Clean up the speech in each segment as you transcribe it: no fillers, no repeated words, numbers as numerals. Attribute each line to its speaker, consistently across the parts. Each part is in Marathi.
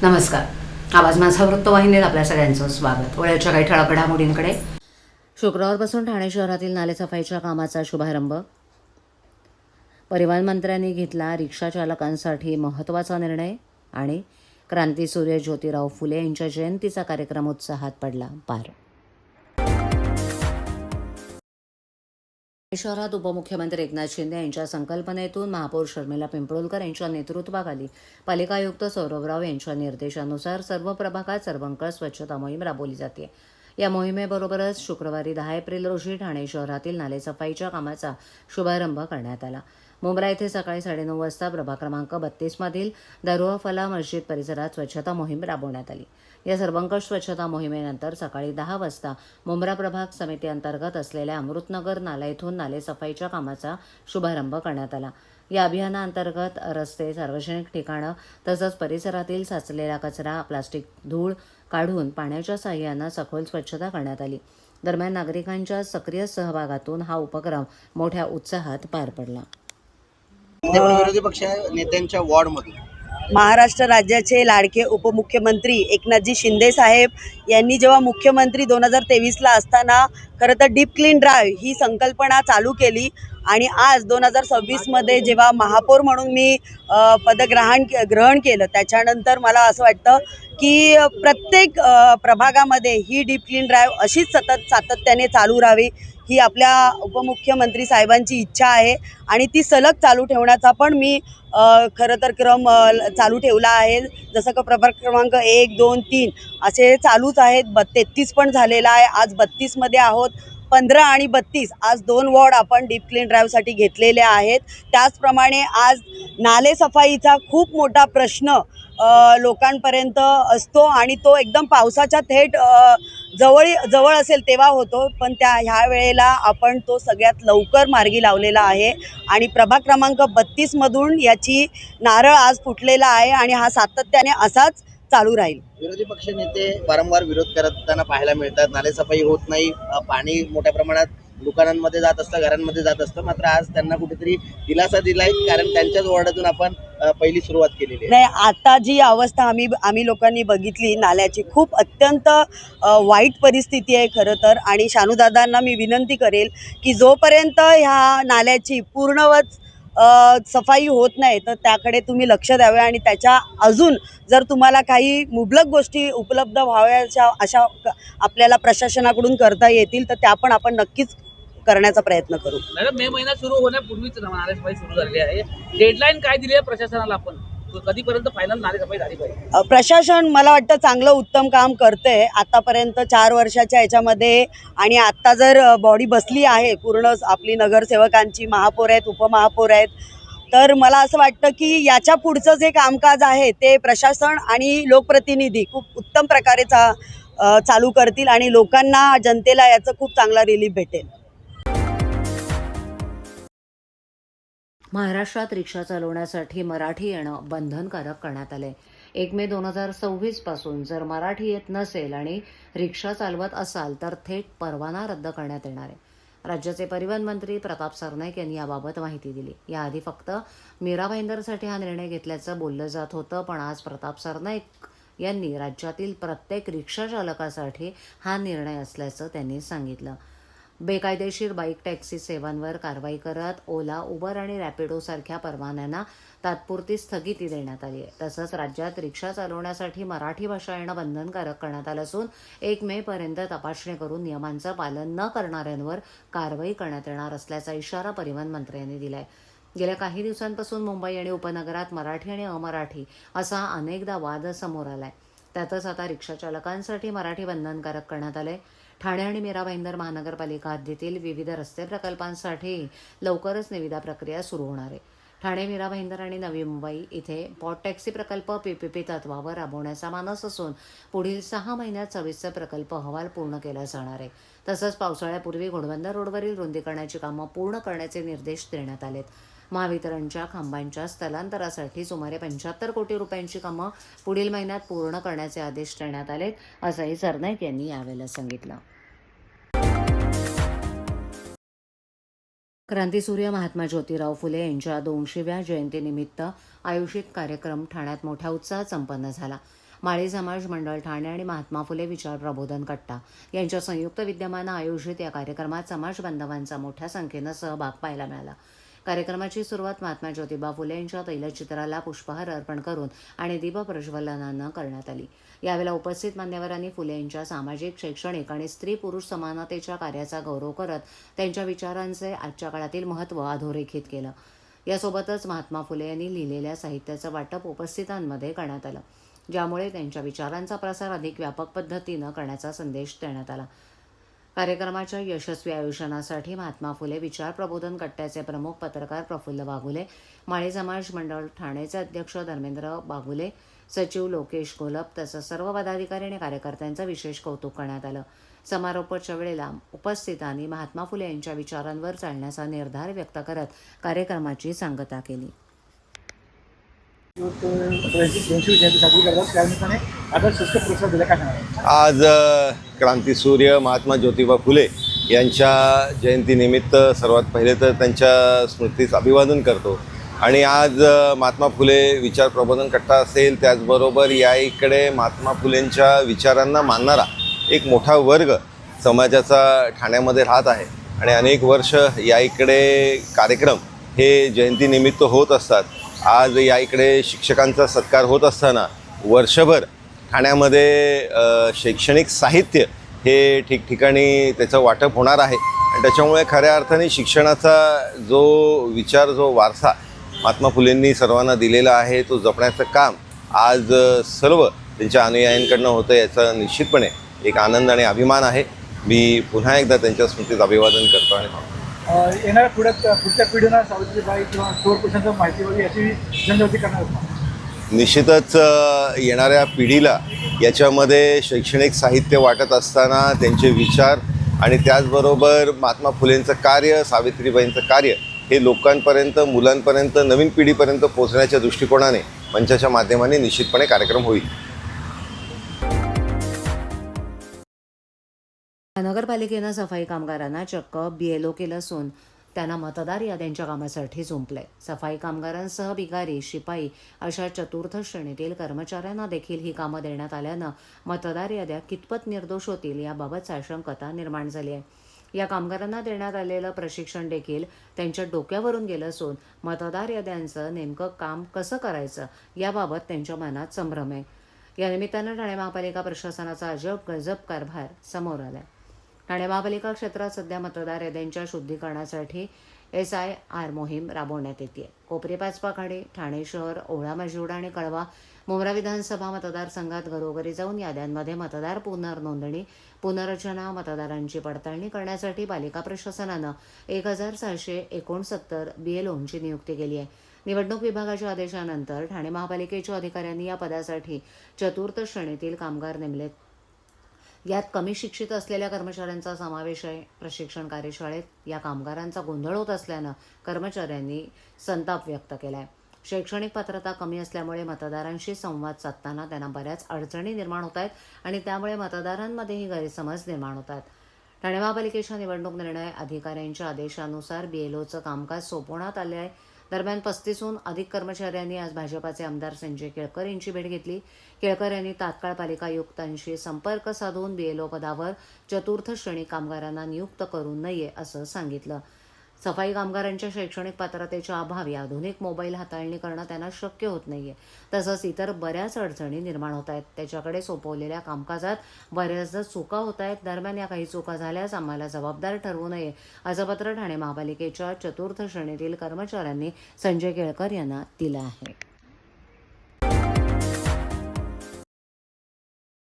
Speaker 1: नमस्कार. आवाज माझा वृत्तवाहिनीत आपल्या सगळ्यांचं स्वागत. वेळेच्या काही ठळक घडामोडींकडे. शुक्रवारपासून ठाणे शहरातील नालेसफाईच्या कामाचा शुभारंभ. परिवहन मंत्र्यांनी घेतला रिक्षा चालकांसाठी महत्त्वाचा निर्णय. आणि क्रांतीसूर्य ज्योतिराव फुले यांच्या जयंतीचा कार्यक्रम उत्साहात पडला पार. शहरात उपमुख्यमंत्री एकनाथ शिंदे यांच्या संकल्पनेतून महापौर शर्मिला पिंपळकर यांच्या नेतृत्वाखाली पालिका आयुक्त सौरभराव यांच्या निर्देशानुसार सर्व प्रभागात सर्वंकष स्वच्छता मोहीम राबवली जाते. या मोहिमेबरोबरच शुक्रवारी 10 एप्रिल रोजी ठाणे शहरातील नालेसफाईच्या कामाचा शुभारंभ करण्यात आला. मुंब्रा येथे सकाळी 9:30 वाजता प्रभाग क्रमांक 32 मधील दरुआ फला मस्जिद परिसरात स्वच्छता मोहीम राबवण्यात आली. या सर्वंकष स्वच्छता मोहिमेनंतर सकाळी 10 वाजता मुंब्रा प्रभाग समिती अंतर्गत असलेल्या अमृतनगर नाला येथून नालेसफाईच्या कामाचा शुभारंभ करण्यात आला. या अभियानाअंतर्गत रस्ते, सार्वजनिक ठिकाणं तसंच परिसरातील साचलेला कचरा, प्लास्टिक, धूळ काढून पाण्याच्या साहाय्यानं सखोल स्वच्छता करण्यात आली. दरम्यान नागरिकांच्या सक्रिय सहभागातून हा उपक्रम मोठ्या उत्साहात पार पडला.
Speaker 2: विरोधी पक्ष नेत्यांच्या वॉर्डमध्ये
Speaker 3: महाराष्ट्र राज्याचे लाडके उपमुख्यमंत्री एकनाथजी शिंदे साहेब यांनी जेव्हा मुख्यमंत्री 2023ला असताना खरं तर डीप क्लीन ड्राईव्ह ही संकल्पना चालू केली आणि आज 2026मध्ये जेव्हा महापौर म्हणून मी पदग्रहण केलं त्याच्यानंतर मला असं वाटतं की प्रत्येक प्रभागामध्ये ही डीप क्लीन ड्राईव्ह अशीच सातत्याने चालू राहावी ही आपल्या उपमुख्यमंत्री साहेबांची इच्छा आहे आणि ती सलग चालू ठेवण्याचा पण मी खरं तर क्रम चालू ठेवला आहे. जसं का प्रभाग क्रमांक 1, 2, 3 असे चालूच आहेत. 33 पण झालेला आहे. आज 32मध्ये आहोत. 15 आणि 32 आज 2 वॉर्ड आपण डीप क्लीन ड्राईव्हसाठी घेतलेले आहेत. त्याचप्रमाणे आज नालेसफाईचा खूप मोठा प्रश्न लोकांपर्यंत असतो आणि तो एकदम पावसाच्या थेट जवळ असेल तेव्हा होतो, पण ह्या वेळेला आपण तो सगळ्यात लवकर मार्गी लावलेला आहे आणि प्रभाग क्रमांक 32मधून याची नारळ आज फुटलेला आहे आणि हा सातत्याने असाच चालू राहील.
Speaker 2: विरोधी पक्ष नेते वारंवार विरोध करताना पाहायला मिळतात. नालेसफाई होत नाही, पाणी मोठ्या प्रमाणात दुकानांमध्ये जात असतं, घरांमध्ये जात असतं. मात्र आज त्यांना कुठेतरी दिलासा दिलाय, कारण त्यांच्याच वॉर्डातून आपण पहिली सुरुवात केलेली आहे.
Speaker 3: नाही, आता जी अवस्था आम्ही लोकांनी बघितली नाल्याची, खूप अत्यंत वाईट परिस्थिती आहे खरं तर. आणि शानूदादांना मी विनंती करेल की जोपर्यंत ह्या नाल्याची पूर्णवत सफाई होत नाही तर त्याकडे तुम्ही लक्ष द्यावे आणि त्याच्या अजून जर तुम्हाला काही मुबलक गोष्टी उपलब्ध व्हाव्याच्या अशा आपल्याला प्रशासनाकडून करता येतील तर त्या पण आपण नक्कीच करण्याचा प्रयत्न करू.
Speaker 4: मॅडम, मे महिना सुरू होण्यापूर्वीच नालेसफाई सुरू झालेली आहे. डेडलाईन काय दिली आहे प्रशासनाला? आपण कधीपर्यंत फायनल नालेसफाई झाली पाहिजे?
Speaker 3: प्रशासन मला वाटतं चांगलं उत्तम काम करतंय आतापर्यंत 4 वर्षाच्या ह्याच्यामध्ये. आणि आत्ता जर बॉडी बसली आहे पूर्ण आपली नगरसेवकांची, महापौर आहेत, उपमहापौर आहेत, तर मला असं वाटतं की याच्या पुढचं जे कामकाज आहे ते प्रशासन आणि लोकप्रतिनिधी खूप उत्तम प्रकारे चालू करतील आणि लोकांना, जनतेला याचं खूप चांगला रिलीफ भेटेल.
Speaker 1: महाराष्ट्रात रिक्षा चालवण्यासाठी मराठी येणं बंधनकारक करण्यात आले. 1 मे 2026 पासून जर मराठी येत नसेल आणि रिक्षा चालवत असाल तर थेट परवाना रद्द करण्यात येणार आहे. राज्याचे परिवहन मंत्री प्रताप सरनाईक यांनी याबाबत माहिती दिली. याआधी फक्त मीरा भाईंदरसाठी हा निर्णय घेतल्याचं बोललं जात होतं, पण आज प्रताप सरनाईक यांनी राज्यातील प्रत्येक रिक्षा चालकासाठी हा निर्णय असल्याचं त्यांनी सांगितलं. बेकायदेशीर बाईक टॅक्सी सेवांवर कारवाई करत ओला, उबर आणि रॅपिडोसारख्या परवान्यांना तात्पुरती स्थगिती देण्यात आली आहे. तसंच राज्यात रिक्षा चालवण्यासाठी मराठी भाषा येणं बंधनकारक करण्यात आलं असून 1 मेपर्यंत तपासणी करून नियमांचं पालन न करणाऱ्यांवर कारवाई करण्यात येणार असल्याचा इशारा परिवहन मंत्र्यांनी दिलाय. गेल्या काही दिवसांपासून मुंबई आणि उपनगरात मराठी आणि अमराठी असा अनेकदा वाद समोर आलाय. त्यातच आता रिक्षा चालकांसाठी मराठी बंधनकारक करण्यात आले. ठाणे आणि मीरा भाईंदर महानगरपालिका हद्दीतील विविध रस्ते प्रकल्पांसाठी लवकरच निविदा प्रक्रिया सुरू होणार आहे. ठाणे, मीरा भाईंदर आणि नवी मुंबई इथे पॉट टॅक्सी प्रकल्प पीपीपी तत्वावर राबवण्याचा मानस असून पुढील 6 महिन्यात सविस्तर प्रकल्प अहवाल पूर्ण केला जाणार आहे. तसंच पावसाळ्यापूर्वी घोडबंदर रोडवरील रुंदीकरणाची कामं पूर्ण करण्याचे निर्देश देण्यात आलेत. महावितरणच्या खांबांच्या स्थलांतरासाठी सुमारे 75 कोटी रुपयांची कामं पुढील महिन्यात पूर्ण करण्याचे आदेश देण्यात आलेत, असंही सरनाईक यांनी यावेळेला सांगितलं. क्रांतीसूर्य महात्मा ज्योतिराव फुले यांच्या 200व्या जयंतीनिमित्त आयोजित कार्यक्रम ठाण्यात मोठ्या उत्साहात संपन्न झाला. माळी समाज मंडळ ठाणे आणि महात्मा फुले विचार प्रबोधन कट्टा यांच्या संयुक्त विद्यमानं आयोजित या कार्यक्रमात समाज बांधवांचा मोठ्या संख्येनं सहभाग पाहायला मिळाला. कार्यक्रमाची सुरुवात महात्मा ज्योतिबा फुले यांच्या तैलचित्राला पुष्पहार अर्पण करून आणि दीपप्रज्वलनानं करण्यात आली. यावेळेला उपस्थित मान्यवरांनी फुले यांच्या सामाजिक, शैक्षणिक आणि स्त्री-पुरुष समानतेच्या कार्याचा गौरव करत त्यांच्या विचारांचे आजच्या काळातील महत्त्व अधोरेखित केलं. यासोबतच महात्मा फुले यांनी लिहिलेल्या साहित्याचं वाटप उपस्थितांमध्ये करण्यात आलं, ज्यामुळे त्यांच्या विचारांचा प्रसार अधिक व्यापक पद्धतीनं करण्याचा संदेश देण्यात आला. कार्यक्रमाच्या यशस्वी आयोजनासाठी महात्मा फुले विचार प्रबोधन कट्ट्याचे प्रमुख पत्रकार प्रफुल्ल बागुले, माळी समाज मंडळ ठाणेचे अध्यक्ष धर्मेंद्र बागुले, सचिव लोकेश घोलप तसंच सर्व पदाधिकारी आणि कार्यकर्त्यांचं विशेष कौतुक करण्यात आलं. समारोपाच्या वेळेला उपस्थितांनी महात्मा फुले यांच्या विचारांवर चालण्याचा निर्धार व्यक्त करत कार्यक्रमाची सांगता केली.
Speaker 5: आज क्रांतीसूर्य महात्मा ज्योतिबा फुले यांच्या जयंतीनिमित्त सर्वात पहिले तर त्यांच्या स्मृतीस अभिवादन करतो. आणि आज महात्मा फुले विचार प्रबोधन कट्टा असेल, त्याचबरोबर या इकडे महात्मा फुलेंच्या विचारांना मानणारा एक मोठा वर्ग समाजाचा ठाण्यामध्ये राहत आहे आणि अनेक वर्ष या इकडे कार्यक्रम हे जयंतीनिमित्त होत असतात. आज या इकडे शिक्षकांचा सत्कार होत असताना वर्षभर ठाण्यामध्ये शैक्षणिक साहित्य हे ठिकठिकाणी त्याचं वाटप होणार आहे आणि त्याच्यामुळे खऱ्या अर्थाने शिक्षणाचा जो विचार, जो वारसा महात्मा फुलेंनी सर्वांना दिलेला आहे तो जपण्याचं काम आज सर्व त्यांच्या अनुयायांकडनं होतं. याचा निश्चितपणे एक आनंद आणि अभिमान आहे. मी पुन्हा एकदा त्यांच्या स्मृतीत अभिवादन करतो आणि
Speaker 6: येणाऱ्या पुढच्या पिढीला सावित्रीबाई किंवा थोर पुरुषांची माहिती वगैरे याची जनजागृती करणार होता.
Speaker 5: निश्चितच येणाऱ्या पिढीला याच्यामध्ये शैक्षणिक साहित्य वाटत असताना त्यांचे विचार आणि त्याचबरोबर महात्मा फुलेंचं कार्य, सावित्रीबाईंचं कार्य हे लोकांपर्यंत, मुलांपर्यंत, नवीन पिढीपर्यंत पोहोचण्याच्या दृष्टिकोनाने मंचाच्या माध्यमाने निश्चितपणे कार्यक्रम होईल.
Speaker 1: नगरपालिकेनं सफाई कामगारांना चक्क BLO केलं असून त्यांना मतदार याद्यांच्या कामासाठी जुंपलंय. सफाई कामगारांसह भिकारी, शिपाई अशा चतुर्थ श्रेणीतील कर्मचाऱ्यांना देखील ही कामं देण्यात आल्यानं मतदार याद्या कितपत निर्दोष होतील याबाबत साशंकता निर्माण झाली आहे. या कामगारांना देण्यात आलेलं प्रशिक्षण देखील त्यांच्या डोक्यावरून गेलं असून मतदार याद्यांचं नेमकं काम कसं करायचं याबाबत त्यांच्या मनात संभ्रम आहे. या निमित्तानं ठाणे महापालिका प्रशासनाचा अजब गजब कारभार समोर आला. ठाणे महापालिका क्षेत्रात सध्या मतदार याद्यांच्या शुद्धीकरणासाठी SIR मोहीम राबवण्यात येते. कोपरी पाचपाखाडी, ठाणे शहर, ओळा मजिवडा आणि कळवा, मुंब्रा विधानसभा मतदारसंघात घरोघरी जाऊन याद्यांमध्ये मतदार पुनर्नोंदणी, पुनर्रचना, मतदारांची पडताळणी करण्यासाठी पालिका प्रशासनानं 1669 BLOंची नियुक्ती केली आहे. निवडणूक विभागाच्या आदेशानंतर ठाणे महापालिकेच्या अधिकाऱ्यांनी या पदासाठी चतुर्थ श्रेणीतील कामगार नेमलेत. यात कमी शिक्षित असलेल्या कर्मचाऱ्यांचा समावेश आहे. प्रशिक्षण कार्यशाळेत या कामगारांचा गोंधळ होत असल्यानं कर्मचाऱ्यांनी संताप व्यक्त केला आहे. शैक्षणिक पात्रता कमी असल्यामुळे मतदारांशी संवाद साधताना त्यांना बऱ्याच अडचणी निर्माण होत आहेत आणि त्यामुळे मतदारांमध्येही गैरसमज निर्माण होतात. ठाणे महापालिकेच्या निवडणूक निर्णय अधिकाऱ्यांच्या आदेशानुसार BLOचं कामकाज सोपवण्यात आले आहे. दरम्यान 35हून अधिक कर्मचाऱ्यांनी आज भाजपाचे आमदार संजय केळकर यांची भेट घेतली. केळकर यांनी तात्काळ पालिका आयुक्तांशी संपर्क साधून BLO पदावर चतुर्थ श्रेणी कामगारांना नियुक्त करू नये असं सांगितलं. सफाई कामगारांच्या शैक्षणिक पात्रतेच्या अभावी आधुनिक मोबाईल हाताळणी करणं त्यांना शक्य होत नाहीये. तसंच इतर बऱ्याच अडचणी निर्माण होत आहेत. त्याच्याकडे सोपवलेल्या कामकाजात बऱ्याचदा चुका होत आहेत. दरम्यान या काही चुका झाल्यास आम्हाला जबाबदार ठरवू नये असं पत्र ठाणे महापालिकेच्या चतुर्थ श्रेणीतील कर्मचाऱ्यांनी संजय केळकर यांना दिलं आहे.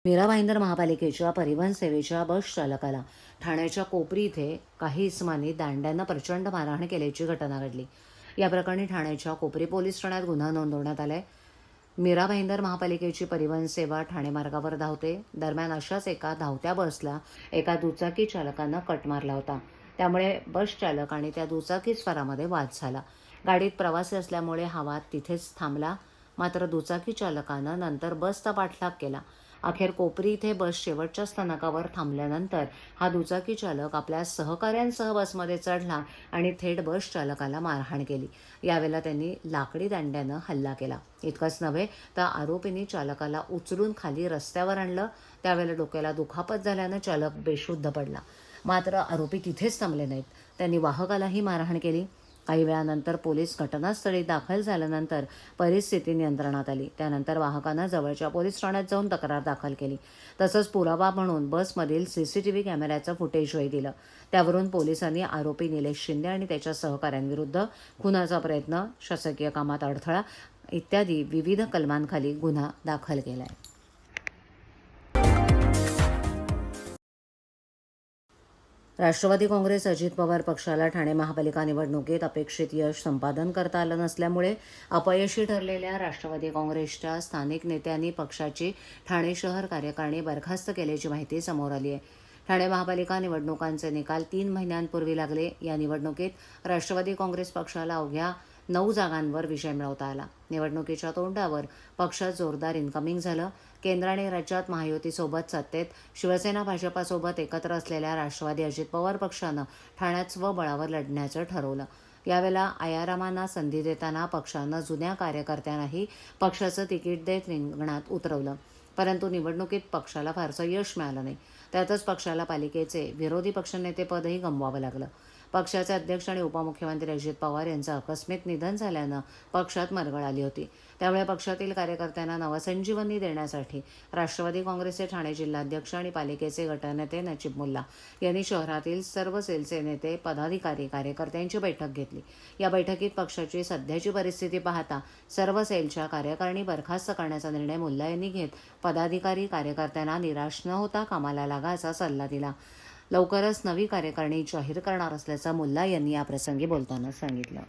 Speaker 1: मीरा भाईंदर महापालिकेच्या परिवहन सेवेच्या बस चालकाला ठाण्याच्या कोपरी इथे काही इसमांनी दांड्यानं प्रचंड मारहाण केल्याची घटना घडली. या प्रकरणी ठाण्याच्या कोपरी पोलीस ठाण्यात गुन्हा नोंदवण्यात आलाय. मीरा भाईंदर महापालिकेची परिवहन सेवा ठाणे मार्गावर धावते. दरम्यान अशाच एका धावत्या बसला एका दुचाकी चालकानं कट मारला होता. त्यामुळे बस चालक आणि त्या दुचाकी स्वारामध्ये वाद झाला. गाडीत प्रवासी असल्यामुळे हा वाद तिथेच थांबला. मात्र दुचाकी चालकानं नंतर बसचा पाठलाग केला अखेर कोपरी इथे बस शेवटच्या स्थानकावर थांबल्यानंतर हा दुचाकी चालक आपल्या सहकाऱ्यांसह बसमध्ये चढला आणि थेट बस चालकाला मारहाण केली. यावेळेला त्यांनी लाकडी दांड्यानं हल्ला केला. इतकंच नव्हे तर आरोपींनी चालकाला उचलून खाली रस्त्यावर आणलं. त्यावेळेला डोक्याला दुखापत झाल्यानं चालक बेशुद्ध पडला. मात्र आरोपी तिथेच थांबले नाहीत. त्यांनी वाहकालाही मारहाण केली. काही वेळानंतर पोलीस घटनास्थळी दाखल झाल्यानंतर परिस्थिती नियंत्रणात आली. त्यानंतर वाहकानं जवळच्या पोलीस ठाण्यात जाऊन तक्रार दाखल केली. तसंच पुरावा म्हणून बसमधील CCTV कॅमेऱ्याचं फुटेजही दिलं. त्यावरून पोलिसांनी आरोपी निलेश शिंदे आणि त्याच्या सहकाऱ्यांविरुद्ध खुनाचा प्रयत्न, शासकीय कामात अडथळा इत्यादी विविध कलमांखाली गुन्हा दाखल केला आहे. राष्ट्रवादी काँग्रेस अजित पवार पक्षाला ठाणे महापालिका निवडणुकीत अपेक्षित यश संपादन करता आलं नसल्यामुळे अपयशी ठरलेल्या राष्ट्रवादी काँग्रेसच्या स्थानिक नेत्यांनी पक्षाची ठाणे शहर कार्यकारिणी बरखास्त केल्याची माहिती समोर आली आहे. ठाणे महापालिका निवडणुकांचे निकाल 3 महिन्यांपूर्वी लागले. या निवडणुकीत राष्ट्रवादी काँग्रेस पक्षाला अवघ्या 9 जागांवर विजय मिळवता आला. निवडणुकीच्या तोंडावर पक्षात जोरदार इन्कमिंग झालं. केंद्र आणि राज्यात महायुतीसोबत सत्तेत शिवसेना भाजपासोबत एकत्र असलेल्या राष्ट्रवादी अजित पवार पक्षानं ठाण्यात स्वबळावर लढण्याचं ठरवलं. यावेळेला आयारामांना संधी देताना पक्षानं जुन्या कार्यकर्त्यांनाही पक्षाचं तिकीट देत रिंगणात उतरवलं. परंतु निवडणुकीत पक्षाला फारसं यश मिळालं नाही. त्यातच पक्षाला पालिकेचे विरोधी पक्षनेतेपदही गमवावं लागलं. पक्षाचे अध्यक्ष आणि उपमुख्यमंत्री अजित पवार यांचं आकस्मिक निधन झाल्यानं पक्षात मरगळ आली होती. त्यामुळे पक्षातील कार्यकर्त्यांना नवसंजीवनी देण्यासाठी राष्ट्रवादी काँग्रेसचे ठाणे जिल्हाध्यक्ष आणि पालिकेचे गटनेते नजीब मुल्ला यांनी शहरातील सर्व सेलचे नेते, पदाधिकारी, कार्यकर्त्यांची बैठक घेतली. या बैठकीत पक्षाची सध्याची परिस्थिती पाहता सर्व सेलच्या कार्यकारिणी बरखास्त करण्याचा निर्णय मुल्ला यांनी घेत पदाधिकारी, कार्यकर्त्यांना निराश न होता कामाला लागा असा सल्ला दिला. लवकरच नवी कार्यकारिणी जाहीर करणार असल्याचं मुल्ला यांनी याप्रसंगी बोलताना सांगितलं.